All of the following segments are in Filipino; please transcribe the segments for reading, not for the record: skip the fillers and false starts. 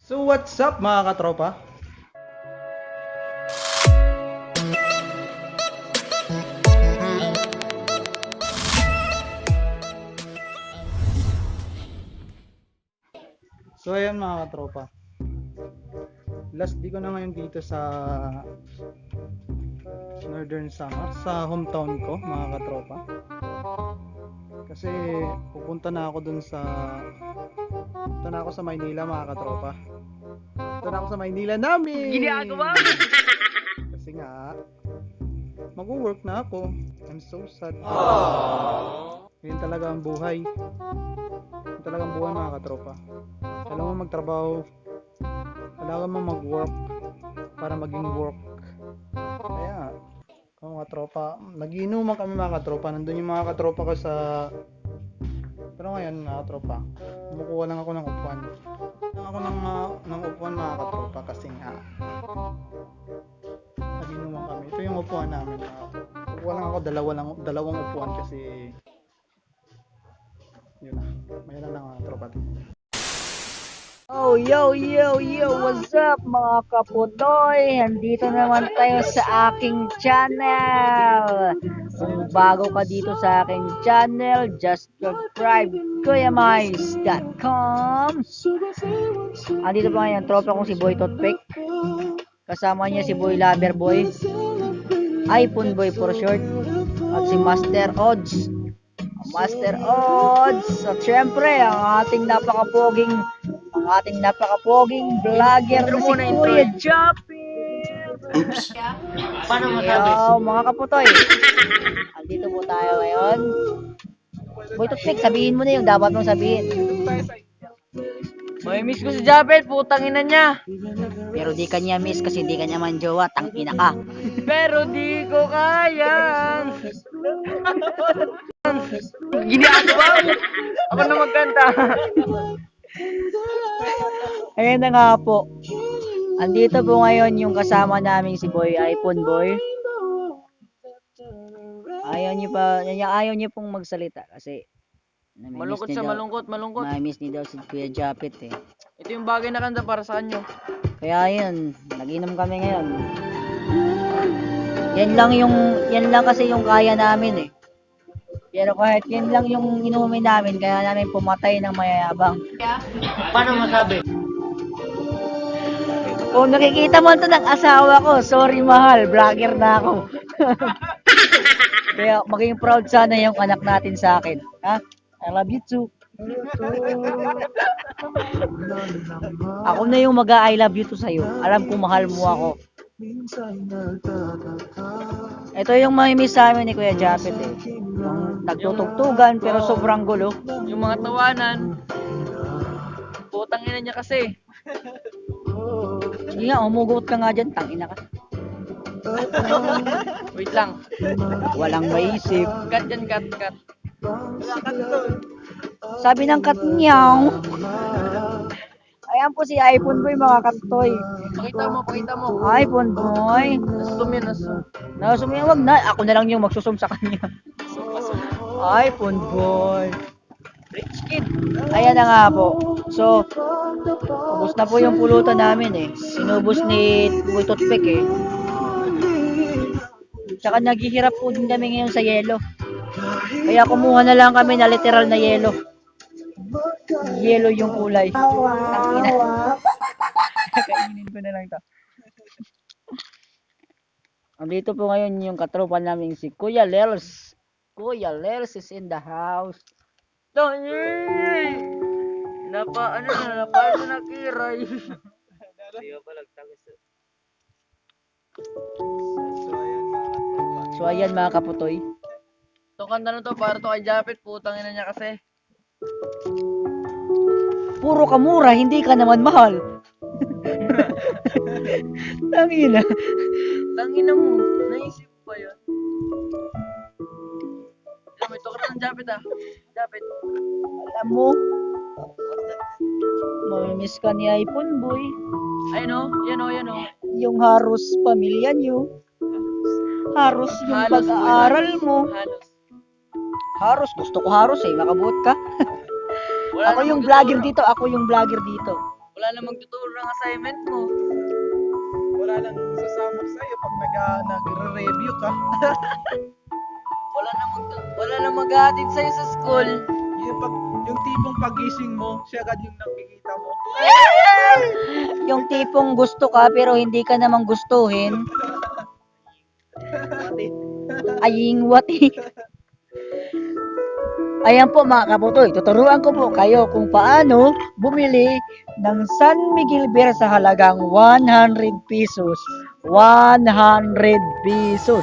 So what's up mga katropa? So ayan mga katropa. Last day ko na ngayon dito sa Northern Samar, sa hometown ko mga katropa. Kasi pupunta na ako dun sa Maynila mga katropa. Punta na ako sa Maynila namin. Ginagawa! Kasi nga mag-work na ako. I'm so sad. Yun talaga ang buhay. Yun talaga ang buhay mga katropa. Kailangan mo magtrabaho. Kailangan mo mag-work para maging work. Kaya mga tropa, nagiinuman kami mga katropa. Nandun yung mga katropa ko sa... Pero ngayon mga katropa, kumukuha lang ako ng upuan. Ako ng upuan mga katropa kasi nga nagiinuman kami. Ito yung upuan namin mga katropa. Kukuha lang ako dalawang upuan kasi yun na. Mayroon na mga tropa dito. Oh, yo, what's up mga kaputoy? Andito naman tayo sa aking channel. Kung bago ka dito sa aking channel, just subscribe kuyamais.com. Andito pa ngayon, tropa kong si Boy Toothpick. Kasama niya si Boy Loverboy, iPhone Boy for short, at si Master Odds. At syempre, ang ating napakapoging vlogger na si Kuya Japit. Oops. Paano masabi? Yo, mga kaputoy. Andito po tayo ngayon. Boy Toothpick, sabihin mo na yung dapat mong sabihin. May miss ko si Japit, putang ina niya. Pero di kanya miss kasi di kanya man jowa, tangina ka. Pero di ko kaya. Ginagawa mo. Ako na magkanta. Ayan na nga po. Andito po ngayon yung kasama namin si Boy, iPhone Boy. Ayaw niyo pong magsalita kasi Malungkot siya, malungkot. Nami-miss ni daw si Kuya Japit eh. Ito yung bagay na kanta para sa kanyo. Kaya yun, nag-inom kami ngayon. Yan lang kasi yung kaya namin eh. Pero kahit yan lang yung inumin namin, kaya namin pumatay ng mayayabang. Paano masabi? Kung nakikita mo ito ng asawa ko, sorry mahal, vlogger na ako. Kaya maging proud sana yung anak natin sa akin. Ha? I love you too. Ako na yung mag-I love you to sa'yo. Alam ko mahal mo ako. Ito yung mamimiss sa amin ni Kuya Japit eh. Yung nagtutugtugan pero sobrang gulo. Yung mga tawanan. Putang ina niya kasi. Sige nga, umugot ka nga dyan, tangina ka. Wait lang. Walang maisip. Cut yan, cut. Sabi ng kat niyaw. Ayan po si iPhone Boy mga katoy. Pakita mo. iPhone Boy. Nasumi. Wag na. Ako na lang yung magsusum sa kanya. iPhone Boy. Rich kid. Ayan na nga po. So, ubos na po yung pulutan namin eh. Sinubos ni Boy Toothpick eh. Tsaka naghihirap po din kami ngayon sa yelo. Kaya kumuha na lang kami na literal na yelo. Yelo yung kulay. Kainin ko na lang to. Andito po ngayon yung katropa namin si Kuya Lels. Kuya Lels is in the house. Tangin! Napa na kiray. Diyo pa lagtagos. So ayan mga kaputoy. Itong kanta na to para to kay Japit, putang ina niya kasi. Puro ka mura, hindi ka naman mahal. Tangina. Tangina mo, naisip mo ba yun? May to ka ng Japit ah. Japit. Alam mo, mamimiss ka ni iPhone Boy. Ayun o, yan o. Yung haros pamilya niyo. Haros yung Halos, pag-aaral mo. Halos. Haros, gusto ko haros eh, makabuot ka. Wala Ako namang yung gusto vlogger ko. dito, ako yung vlogger dito. Wala na magtuturo ng assignment mo. Wala nang sasama sa'yo pag nagre-review ka. Wala na maghahatid sa'yo sa school. Yung tipong pagising mo, siya agad yung nakikita mo. Yung tipong gusto ka pero hindi ka namang gustuhin. Aying wati. Ayan po mga kaputoy, tuturuan ko po kayo kung paano bumili ng San Miguel Beer sa halagang 100 pesos. 100 pesos.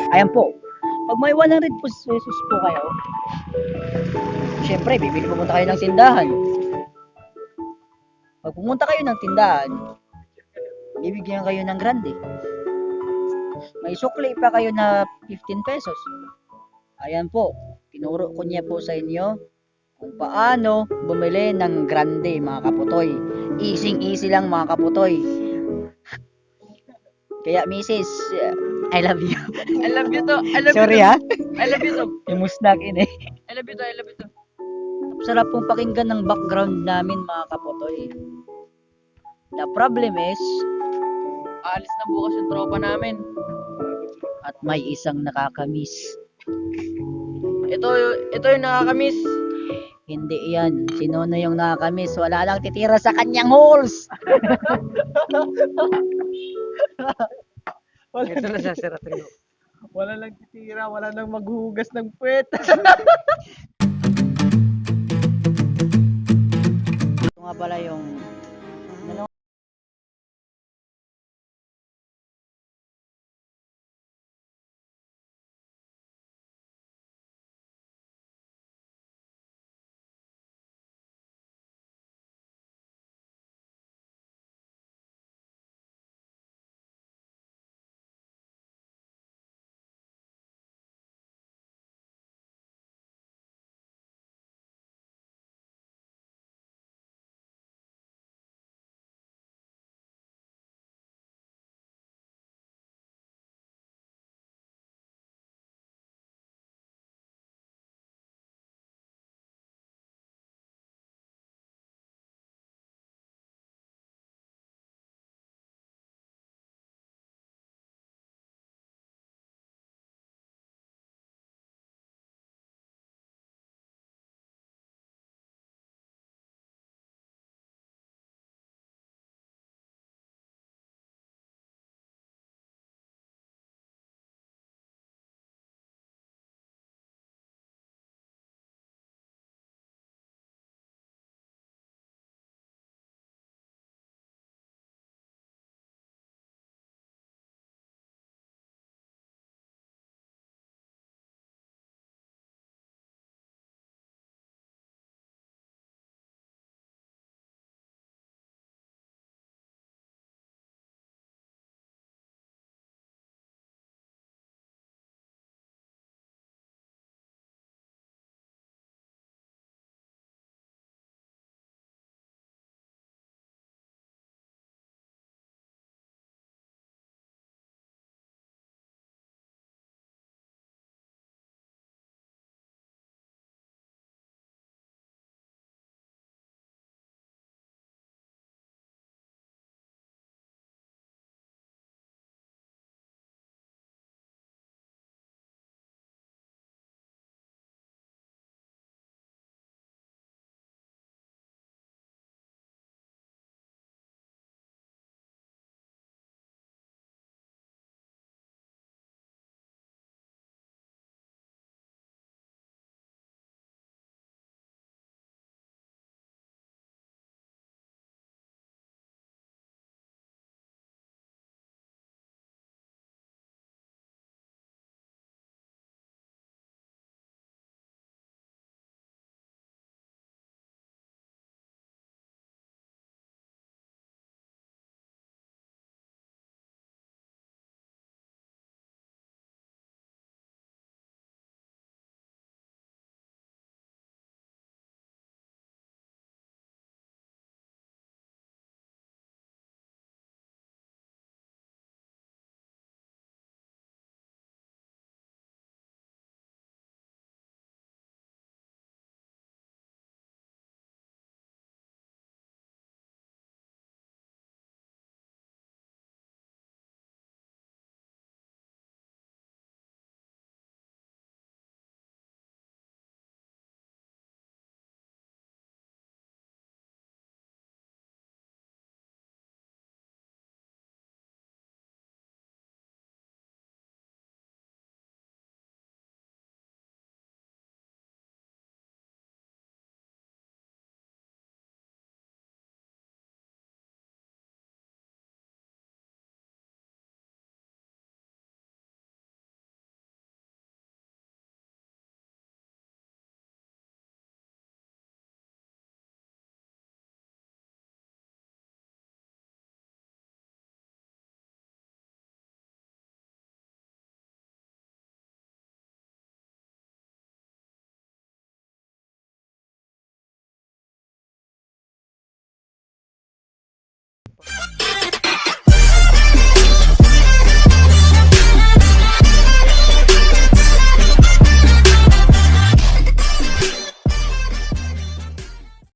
Ayan po, pag may 100 pesos po kayo, syempre, bibili pumunta kayo ng tindahan. Pag pumunta kayo ng tindahan, bibigyan kayo ng grande. May sukli pa kayo na 15 pesos. Ayan po, tinuro ko niya po sa inyo kung paano bumili ng grande mga kaputoy. Easy lang mga kaputoy. Kaya Mrs. I love you. I love you to. I love Sorry you to. ha, I love you to. imusnak ini. I love you to. I love you to. Sarap pong pakinggan ng background namin mga kaputoy. The problem is, Aalis na bukas yung tropa namin. at may isang nakakamiss. Ito yung nakakamiss. Hindi yan. Sino na yung nakakamiss? Wala lang titira sa kanyang holes. Ito na siya, Sir Rodrigo. Wala lang titira, wala nang maghuhugas ng puwet. Ito nga pala yung